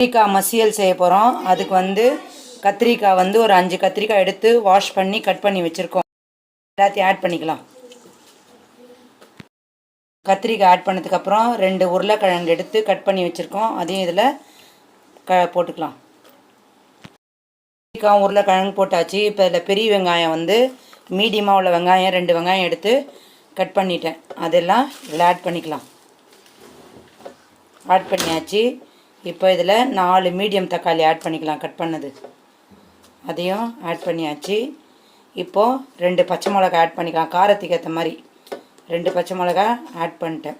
கத்திரிக்காய் மசியல் செய்ய போகிறோம். அதுக்கு வந்து கத்திரிக்காய் வந்து ஒரு 5 கத்திரிக்காய் எடுத்து வாஷ் பண்ணி கட் பண்ணி வச்சுருக்கோம். எல்லாத்தையும் ஆட் பண்ணிக்கலாம். கத்திரிக்காய் ஆட் பண்ணதுக்கப்புறம் 2 உருளைக்கிழங்கு எடுத்து கட் பண்ணி வச்சுருக்கோம். அதையும் இதில் போட்டுக்கலாம். கத்திரிக்காய் உருளைக்கிழங்கு போட்டாச்சு. இப்போ இதில் பெரிய வெங்காயம் வந்து மீடியமாக உள்ள வெங்காயம் 2 வெங்காயம் எடுத்து கட் பண்ணிட்டேன். அதெல்லாம் இதில் ஆட் பண்ணிக்கலாம். ஆட் பண்ணியாச்சு. இப்போ இதில் 4 மீடியம் தக்காளி ஆட் பண்ணிக்கலாம், கட் பண்ணது. அதையும் ஆட் பண்ணியாச்சு. இப்போது 2 பச்சை மிளகா ஆட் பண்ணிக்கலாம். காரத்துக்கு ஏற்ற மாதிரி 2 பச்சை மிளகா ஆட் பண்ணிட்டேன்.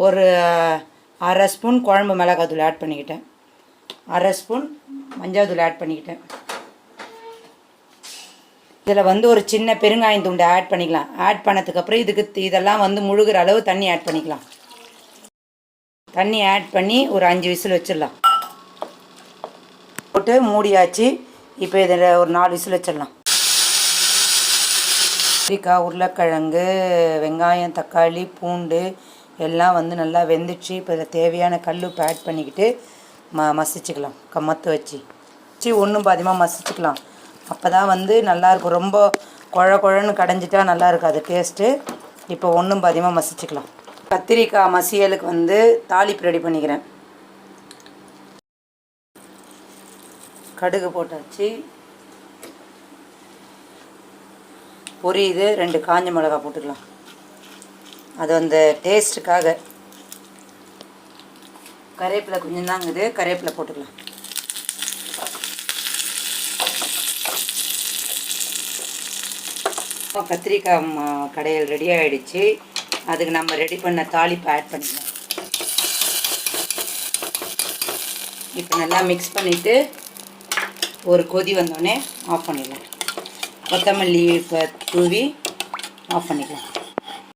ஒரு அரை ஸ்பூன் குழம்பு மிளகாத்தூள் ஆட் பண்ணிக்கிட்டேன். அரை ஸ்பூன் மஞ்சள் தூள் ஆட் பண்ணிக்கிட்டேன். இதில் வந்து ஒரு சின்ன பெருங்காயம் துண்டை ஆட் பண்ணிக்கலாம். ஆட் பண்ணதுக்கப்புறம் இதெல்லாம் வந்து முழுகிற அளவு தண்ணி ஆட் பண்ணிக்கலாம். தண்ணி ஆட் பண்ணி ஒரு 5 விசில் வச்சிடலாம். போட்டு மூடியாச்சு. இப்போ இதில் ஒரு 4 விசில் வச்சிடலாம். கத்திரிக்காய், உருளைக்கிழங்கு, வெங்காயம், தக்காளி, பூண்டு எல்லாம் வந்து நல்லா வெந்துச்சு. இப்போ இதில் தேவையான கல்லுப்பு ஆட் பண்ணிக்கிட்டு மசிச்சுக்கலாம். மத்து வச்சு ஒன்றும் பாதியமாக மசிச்சுக்கலாம். அப்போ தான் வந்து நல்லாயிருக்கும். ரொம்ப குழன்னு கடைஞ்சிட்டா நல்லா இருக்காது டேஸ்ட்டு. இப்போ ஒன்றும் பாதியமாக மசிச்சுக்கலாம். கத்திரிக்காய் மசியலுக்கு வந்து தாளிப்பு ரெடி பண்ணிக்கிறேன். கடுகு போட்டாச்சு. பொரியுது. 2 காஞ்ச மிளகா போட்டுக்கலாம். அது அந்த டேஸ்ட்டுக்காக. கருவேப்பிலை கொஞ்சம் தாங்குது, கருவேப்பிலை போட்டுக்கலாம். கத்திரிக்காய் கடையில் ரெடி ஆகிடுச்சு. அதுக்கு நம்ம ரெடி பண்ண தாளிப்பு ஆட் பண்ணிக்கலாம். இப்போ நல்லா மிக்ஸ் பண்ணிவிட்டு ஒரு கொதி வந்தோடனே ஆஃப் பண்ணிடலாம். கொத்தமல்லி தூவி ஆஃப் பண்ணிக்கலாம்.